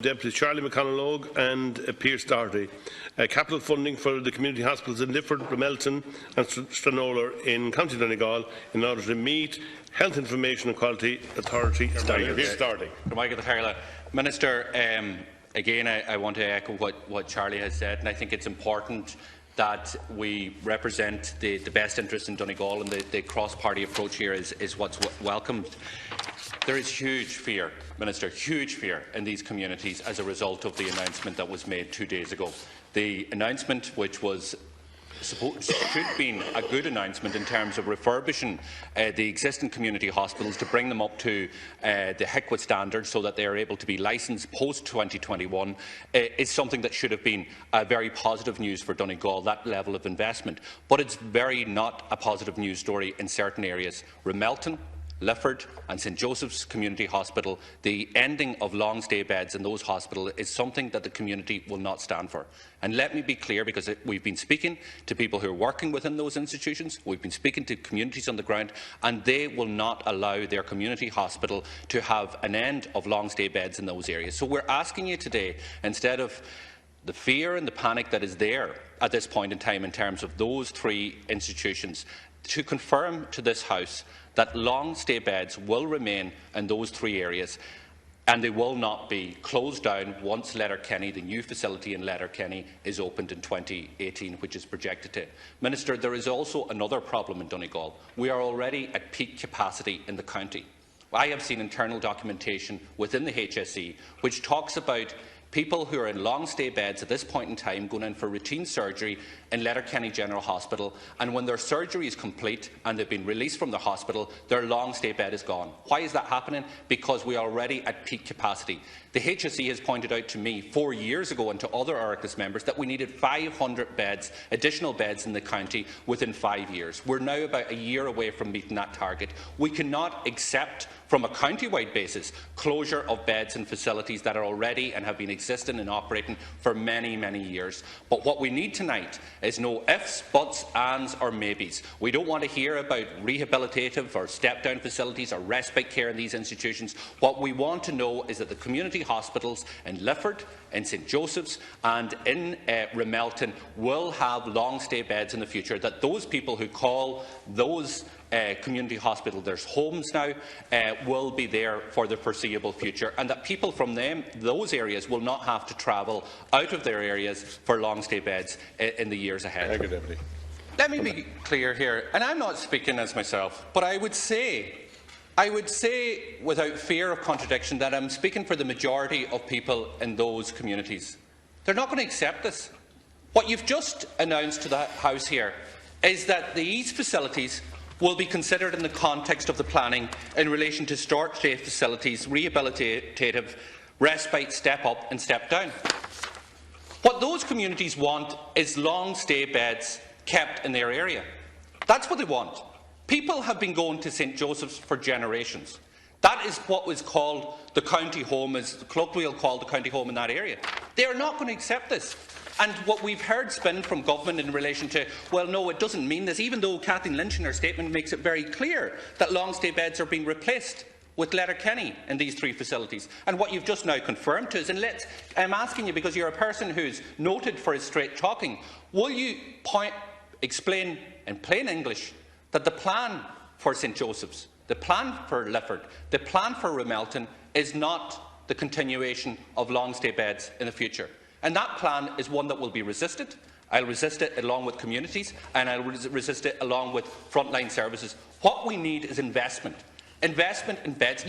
Deputy Charlie McConnell and Pearse Doherty. Capital funding for the community hospitals in Lifford, Ramelton and Stranorlar in County Donegal in order to meet Health Information and Quality Authority standards. Minister, again I want to echo what Charlie has said, and I think it's important that we represent the best interests in Donegal, and the cross-party approach here is what's welcomed. There is huge fear, Minister, huge fear in these communities as a result of the announcement that was made 2 days ago. The announcement, which was should have been a good announcement in terms of refurbishing the existing community hospitals to bring them up to the HICWA standards so that they are able to be licensed post-2021, is something that should have been very positive news for Donegal, that level of investment. But it's very not a positive news story in certain areas. Ramelton, Lifford and St Joseph's Community Hospital, the ending of long-stay beds in those hospitals is something that the community will not stand for. And let me be clear, because we've been speaking to people who are working within those institutions, we've been speaking to communities on the ground, and they will not allow their community hospital to have an end of long-stay beds in those areas. So we're asking you today, instead of the fear and the panic that is there at this point in time in terms of those three institutions, to confirm to this House that long-stay beds will remain in those three areas and they will not be closed down once Letterkenny, the new facility in Letterkenny, is opened in 2018, which is projected to. Minister, there is also another problem in Donegal. We are already at peak capacity in the county. I have seen internal documentation within the HSE which talks about people who are in long-stay beds at this point in time going in for routine surgery in Letterkenny General Hospital, and when their surgery is complete and they've been released from the hospital, their long-stay bed is gone. Why is that happening? Because we are already at peak capacity. The HSE has pointed out to me 4 years ago and to other Oireachtas members that we needed 500 beds, additional beds in the county within 5 years. We're now about a year away from meeting that target. We cannot accept, from a county-wide basis, closure of beds and facilities that are already and have been existing and operating for many, many years. But what we need tonight is no ifs, buts, ands or maybes. We don't want to hear about rehabilitative or step-down facilities or respite care in these institutions. What we want to know is that the community hospitals in Lifford, in St Joseph's and in Ramelton will have long-stay beds in the future, that those people who call those community hospital their homes now will be there for the foreseeable future, and that people from those areas will not have to travel out of their areas for long-stay beds in the years ahead. Thank you, Deputy. Let me be clear here, and I'm not speaking as myself, but I would say without fear of contradiction that I'm speaking for the majority of people in those communities. They're not going to accept this. What you've just announced to the House here is that these facilities will be considered in the context of the planning in relation to short-stay facilities, rehabilitative, respite, step-up and step-down. What those communities want is long-stay beds kept in their area. That's what they want. People have been going to St Joseph's for generations. That is what was called the county home, as the colloquial called the county home in that area. They are not going to accept this. And what we've heard spin from government in relation to, well, no, it doesn't mean this, even though Kathleen Lynch in her statement makes it very clear that long-stay beds are being replaced with Letterkenny in these three facilities. And what you've just now confirmed to us, and I'm asking you because you're a person who's noted for his straight talking, will you explain in plain English that the plan for St Joseph's, the plan for Lifford, the plan for Ramelton is not the continuation of long-stay beds in the future? And that plan is one that will be resisted. I'll resist it along with communities, and I'll resist it along with frontline services. What we need is investment. Investment in beds.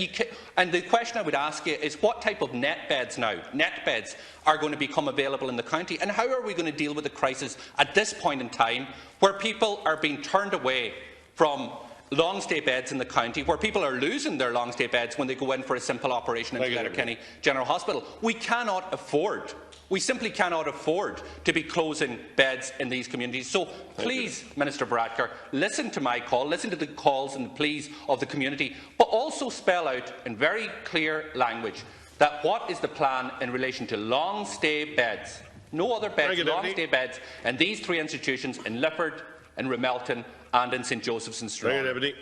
And the question I would ask you is, what type of net beds are going to become available in the county, and how are we going to deal with the crisis at this point in time where people are being turned away from long-stay beds in the county, where people are losing their long-stay beds when they go in for a simple operation into Letterkenny General Hospital? We cannot afford, we simply cannot afford to be closing beds in these communities. So please, Minister Bradker, listen to my call, listen to the calls and the pleas of the community, but also spell out in very clear language that what is the plan in relation to long-stay beds, no other beds, long-stay beds, and these three institutions in Lifford, in Ramelton and in St Joseph's and Stranorlar.